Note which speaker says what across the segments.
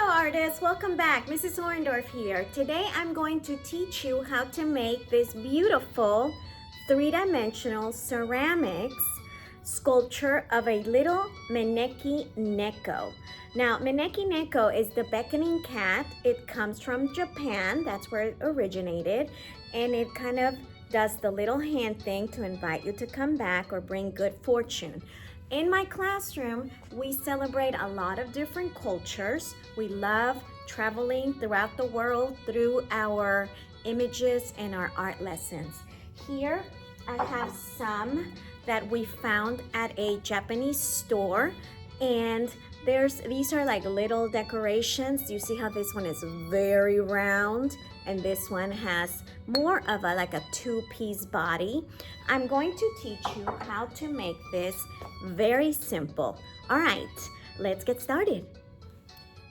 Speaker 1: artists, welcome back. Mrs. Orendorf here. Today I'm going to teach you how to make this beautiful three-dimensional ceramics sculpture of a little Maneki-Neko. Now, Maneki-Neko is the beckoning cat. It comes from Japan, that's where it originated, and it kind of does the little hand thing to invite you to come back or bring good fortune. In my classroom, we celebrate a lot of different cultures. We love traveling throughout the world through our images and our art lessons. Here, I have some that we found at a Japanese store, and these are like little decorations. You see how this one is very round and this one has more of like a two-piece body. I'm going to teach you how to make this very simple. All right, let's get started.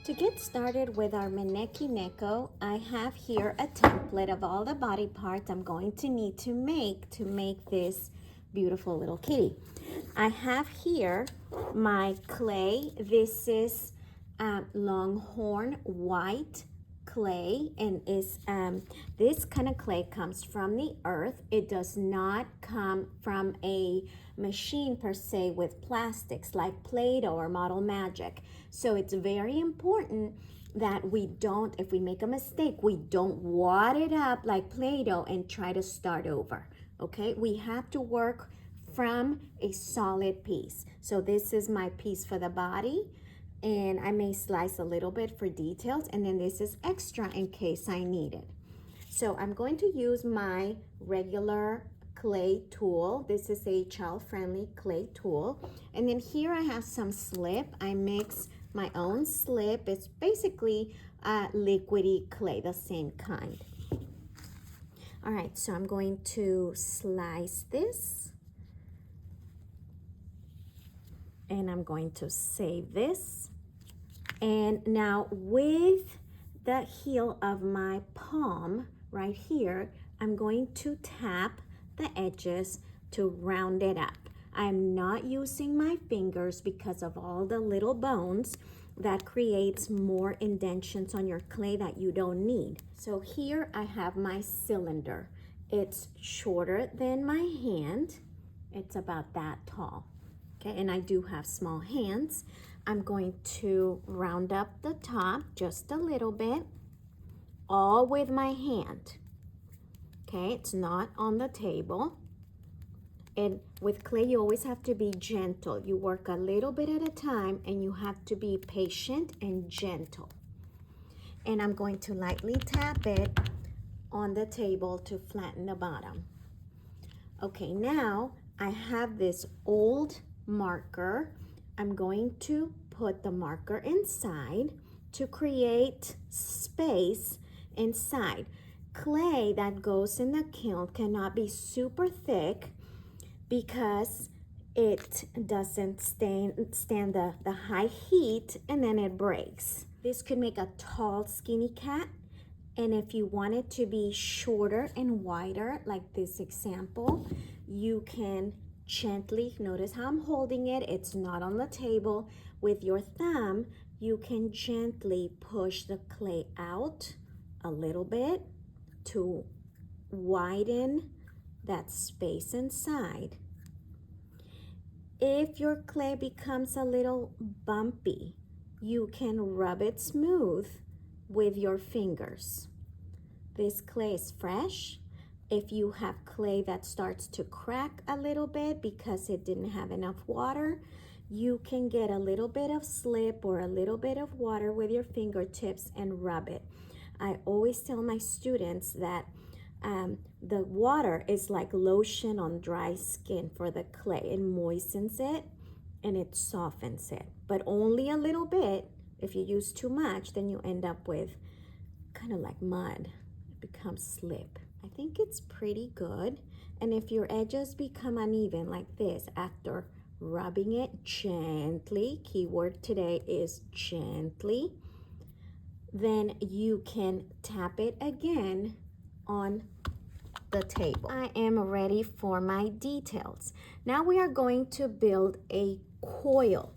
Speaker 1: To get started with our Maneki-Neko, I have here a template of all the body parts I'm going to need to make this beautiful little kitty. I have here my clay. This is Longhorn white clay, and this kind of clay comes from the earth. It does not come from a machine per se with plastics like Play-Doh or Model Magic. So it's very important that we don't, if we make a mistake, we don't wad it up like Play-Doh and try to start over. Okay, we have to work from a solid piece. So this is my piece for the body, and I may slice a little bit for details, and then this is extra in case I need it. So I'm going to use my regular clay tool. This is a child-friendly clay tool. And then here I have some slip. I mix my own slip. It's basically liquidy clay, the same kind. All right, so I'm going to slice this, and I'm going to save this. And now with the heel of my palm right here, I'm going to tap the edges to round it up. I'm not using my fingers because of all the little bones that creates more indentions on your clay that you don't need. So here I have my cylinder. It's shorter than my hand. It's about that tall. Okay, and I do have small hands. I'm going to round up the top just a little bit, all with my hand. Okay, it's not on the table. And with clay, you always have to be gentle. You work a little bit at a time, and you have to be patient and gentle. And I'm going to lightly tap it on the table to flatten the bottom. Okay, now I have this old marker. I'm going to put the marker inside to create space inside. Clay that goes in the kiln cannot be super thick because it doesn't stand the high heat, and then it breaks. This could make a tall, skinny cat, and if you want it to be shorter and wider, like this example, you can gently, notice how I'm holding it, it's not on the table. With your thumb, you can gently push the clay out a little bit to widen that space inside. If your clay becomes a little bumpy, you can rub it smooth with your fingers. This clay is fresh. If you have clay that starts to crack a little bit because it didn't have enough water, you can get a little bit of slip or a little bit of water with your fingertips and rub it. I always tell my students that the water is like lotion on dry skin for the clay. It moistens it and it softens it, but only a little bit. If you use too much, then you end up with kind of like mud. It becomes slip. I think it's pretty good. And if your edges become uneven like this after rubbing it gently, keyword today is gently, then you can tap it again on the table. I am ready for my details. Now we are going to build a coil.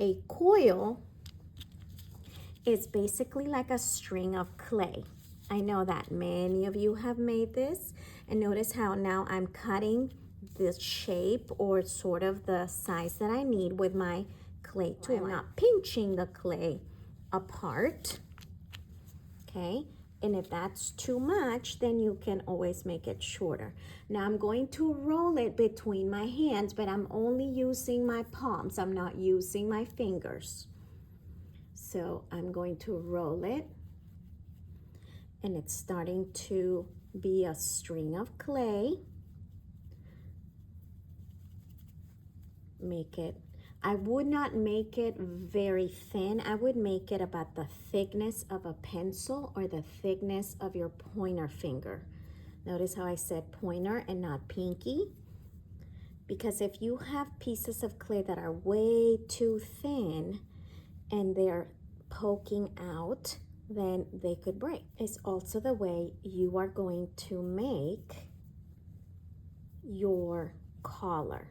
Speaker 1: A coil is basically like a string of clay. I know that many of you have made this, and notice how now I'm cutting the shape or sort of the size that I need with my clay tool. I'm not pinching the clay apart, okay? And if that's too much, then you can always make it shorter. Now I'm going to roll it between my hands, but I'm only using my palms. I'm not using my fingers. So I'm going to roll it, and it's starting to be a string of clay. Make it, I would not make it very thin. I would make it about the thickness of a pencil or the thickness of your pointer finger. Notice how I said pointer and not pinky, because if you have pieces of clay that are way too thin and they're poking out, then they could break. It's also the way you are going to make your collar.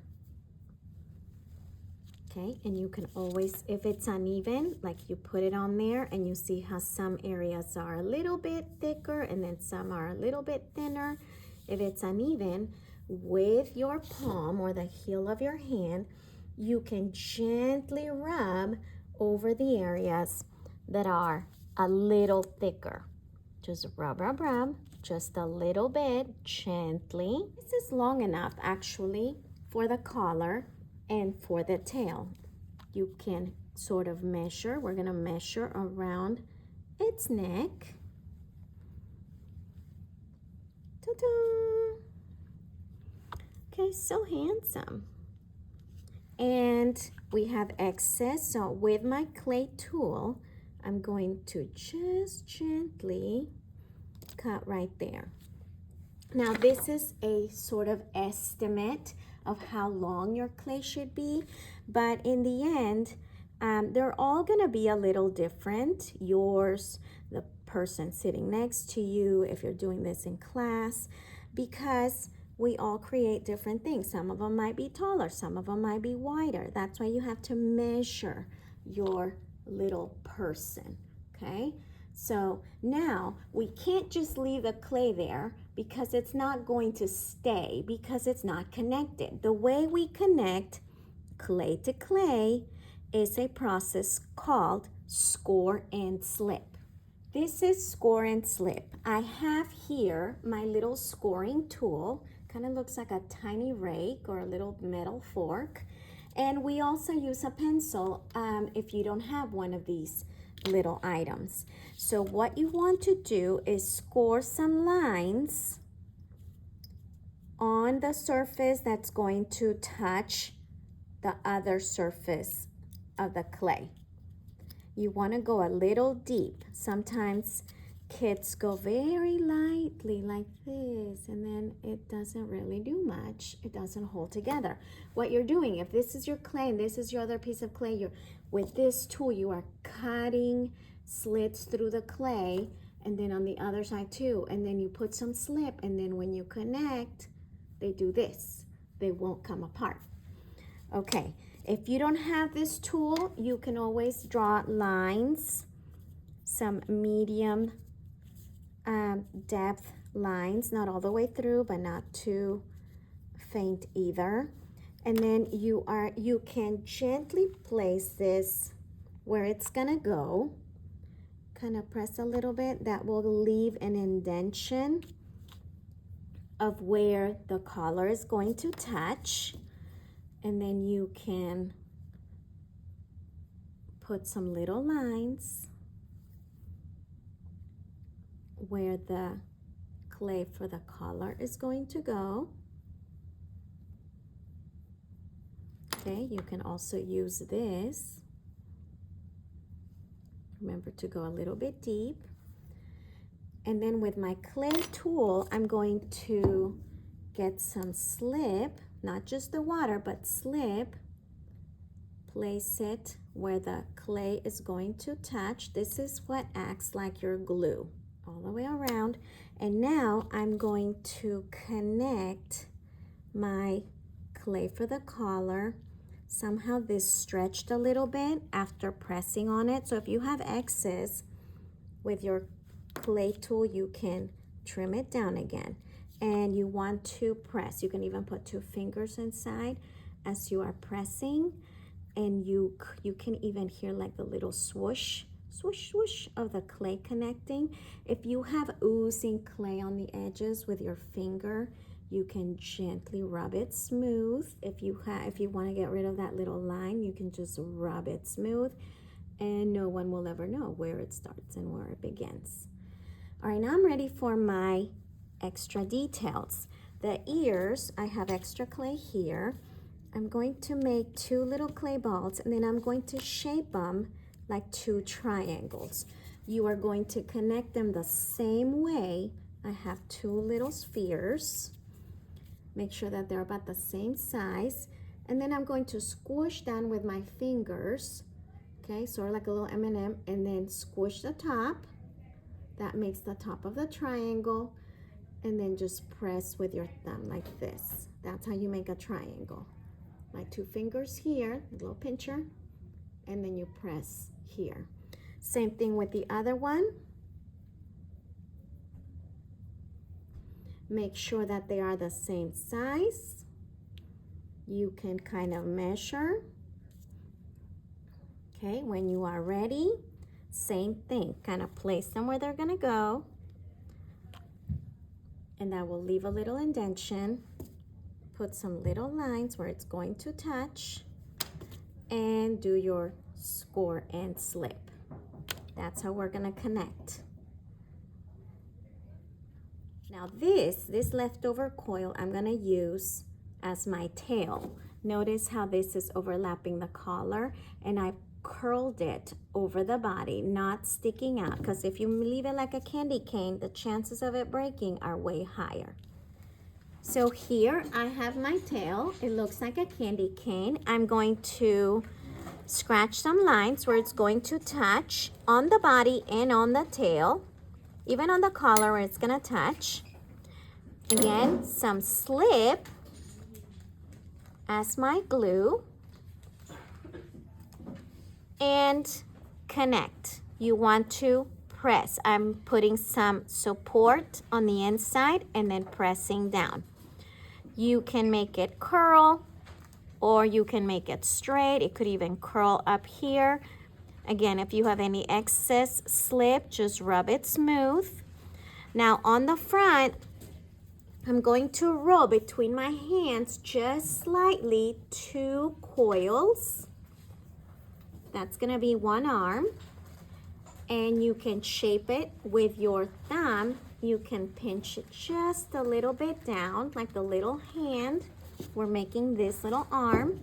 Speaker 1: Okay, and you can always, if it's uneven, like you put it on there and you see how some areas are a little bit thicker and then some are a little bit thinner. If it's uneven, with your palm or the heel of your hand, you can gently rub over the areas that are a little thicker. Just rub, rub, rub, just a little bit, gently. This is long enough actually for the collar and for the tail. You can sort of measure. We're gonna measure around its neck. Ta-da! Okay, so handsome. And we have excess, so with my clay tool, I'm going to just gently cut right there. Now this is a sort of estimate of how long your clay should be, but in the end, they're all gonna be a little different. Yours, the person sitting next to you, if you're doing this in class, because we all create different things. Some of them might be taller, some of them might be wider. That's why you have to measure your little person, okay? So now we can't just leave the clay there because it's not going to stay, because it's not connected. The way we connect clay to clay is a process called score and slip. This is score and slip. I have here my little scoring tool. Kind of looks like a tiny rake or a little metal fork. And we also use a pencil if you don't have one of these little items. So what you want to do is score some lines on the surface that's going to touch the other surface of the clay. You want to go a little deep. Sometimes kids go very lightly like this, and then it doesn't really do much. It doesn't hold together. What you're doing, if this is your clay and this is your other piece of clay, with this tool, you are cutting slits through the clay, and then on the other side too, and then you put some slip, and then when you connect, they do this. They won't come apart. Okay, if you don't have this tool, you can always draw lines, some medium depth lines, not all the way through, but not too faint either. And then you can gently place this where it's gonna go. Kind of press a little bit. That will leave an indentation of where the collar is going to touch. And then you can put some little lines where the clay for the collar is going to go. Okay, you can also use this. Remember to go a little bit deep. And then with my clay tool, I'm going to get some slip, not just the water, but slip. Place it where the clay is going to touch. This is what acts like your glue all the way around. And now I'm going to connect my clay for the collar somehow this stretched a little bit after pressing on it. So if you have excess with your clay tool, you can trim it down again. And you want to press. You can even put 2 fingers inside as you are pressing, and you can even hear like the little swoosh, swoosh, swoosh of the clay connecting. If you have oozing clay on the edges with your finger, you can gently rub it smooth. If you want to get rid of that little line, you can just rub it smooth, and no one will ever know where it starts and where it begins. All right, now I'm ready for my extra details. The ears, I have extra clay here. I'm going to make 2 little clay balls, and then I'm going to shape them like 2 triangles. You are going to connect them the same way. I have 2 little spheres. Make sure that they're about the same size. And then I'm going to squish down with my fingers, okay, sort of like a little M&M, and then squish the top. That makes the top of the triangle. And then just press with your thumb like this. That's how you make a triangle. My 2 fingers here, a little pincher, and then you press here. Same thing with the other one. Make sure that they are the same size. You can kind of measure. Okay, when you are ready, same thing. Kind of place them where they're gonna go. And that will leave a little indentation. Put some little lines where it's going to touch, and do your score and slip. That's how we're gonna connect. Now this leftover coil I'm gonna use as my tail. Notice how this is overlapping the collar, and I curled it over the body, not sticking out, because if you leave it like a candy cane, the chances of it breaking are way higher. So here I have my tail. It looks like a candy cane. I'm going to scratch some lines where it's going to touch on the body and on the tail, even on the collar where it's gonna touch. Again, some slip as my glue, and connect. You want to press. I'm putting some support on the inside and then pressing down. You can make it curl, or you can make it straight. It could even curl up here. Again, if you have any excess slip, just rub it smooth. Now on the front, I'm going to roll between my hands just slightly 2 coils. That's gonna be 1 arm. And you can shape it with your thumb. You can pinch it just a little bit down, like the little hand. We're making this little arm.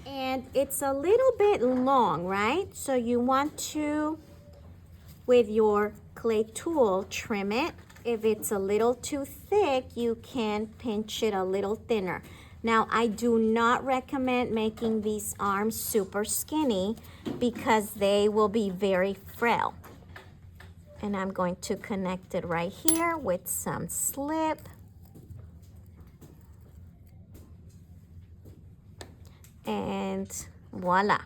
Speaker 1: And it's a little bit long, right? So you want to, with your clay tool, trim it. If it's a little too thick, you can pinch it a little thinner. Now, I do not recommend making these arms super skinny because they will be very frail. And I'm going to connect it right here with some slip. And voila.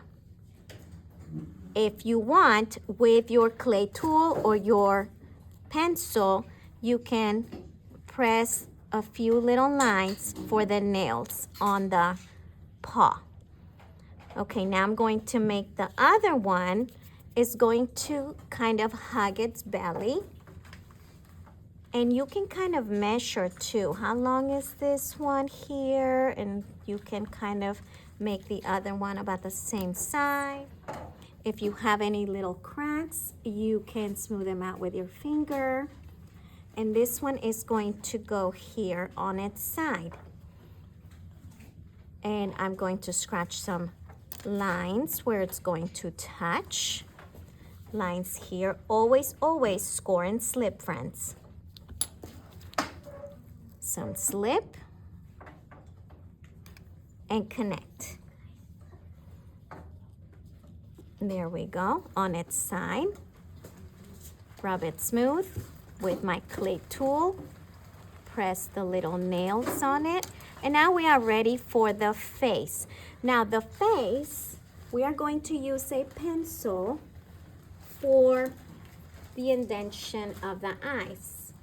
Speaker 1: If you want, with your clay tool or your pencil, you can press a few little lines for the nails on the paw. Okay, now I'm going to make the other one. Is going to kind of hug its belly. And you can kind of measure too. How long is this one here? And you can kind of make the other one about the same size. If you have any little cracks, you can smooth them out with your finger. And this one is going to go here on its side. And I'm going to scratch some lines where it's going to touch. Lines here. Always, always score and slip, friends. Some slip and connect. There we go, on its side. Rub it smooth with my clay tool. press the little nails on it. And now we are ready for the face. Now the face, we are going to use a pencil for the indentation of the eyes.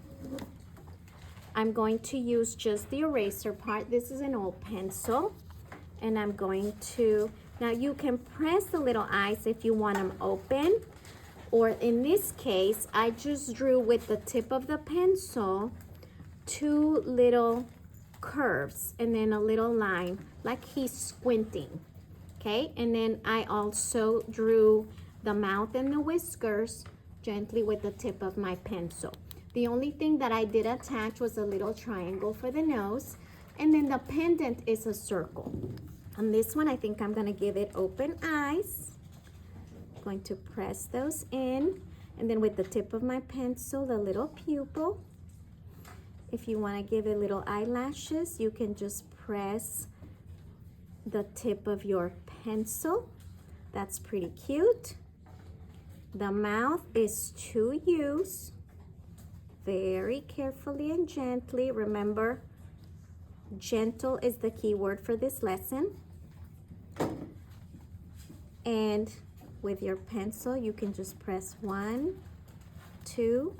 Speaker 1: I'm going to use just the eraser part. This is an old pencil. And I'm going to, now you can press the little eyes if you want them open. Or in this case, I just drew with the tip of the pencil 2 little curves and then a little line, like he's squinting, okay? And then I also drew the mouth and the whiskers gently with the tip of my pencil. The only thing that I did attach was a little triangle for the nose, and then the pendant is a circle. On this one, I think I'm gonna give it open eyes. I'm going to press those in, and then with the tip of my pencil, the little pupil. If you wanna give it little eyelashes, you can just press the tip of your pencil. That's pretty cute. The mouth is to use very carefully and gently. Remember, gentle is the key word for this lesson. And with your pencil, you can just press 1, 2,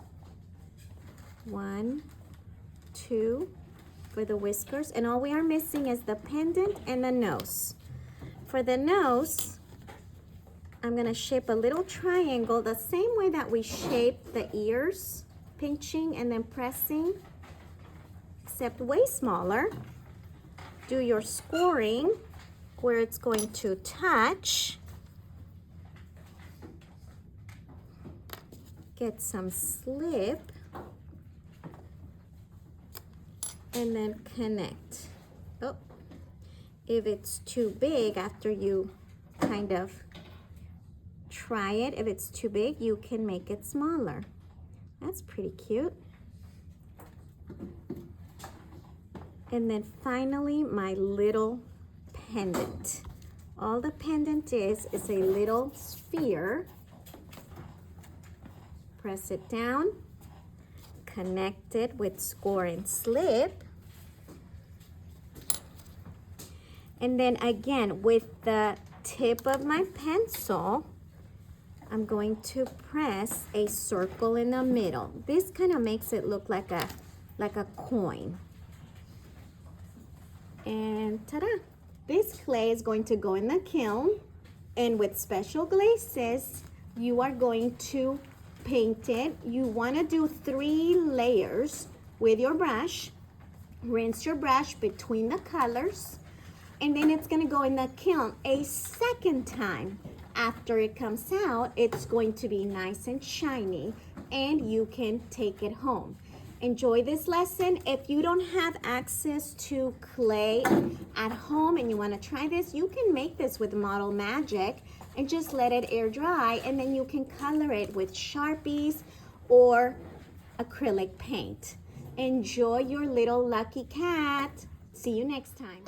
Speaker 1: 1, 2 for the whiskers. And all we are missing is the pendant and the nose. For the nose, I'm gonna shape a little triangle the same way that we shape the ears, pinching and then pressing, except way smaller. Do your scoring where it's going to touch. Get some slip and then connect. Oh, if it's too big after you kind of try it, if it's too big, you can make it smaller. That's pretty cute. And then finally, my little pendant. All the pendant is a little sphere. Press it down, connect it with score and slip. And then again, with the tip of my pencil, I'm going to press a circle in the middle. This kind of makes it look like a coin. And ta-da! This clay is going to go in the kiln, and with special glazes, you are going to paint it. You want to do 3 layers with your brush. Rinse your brush between the colors, and then it's going to go in the kiln a second time. After it comes out, it's going to be nice and shiny, and you can take it home. Enjoy this lesson. If you don't have access to clay at home and you want to try this, you can make this with Model Magic and just let it air dry, and then you can color it with Sharpies or acrylic paint. Enjoy your little lucky cat. See you next time.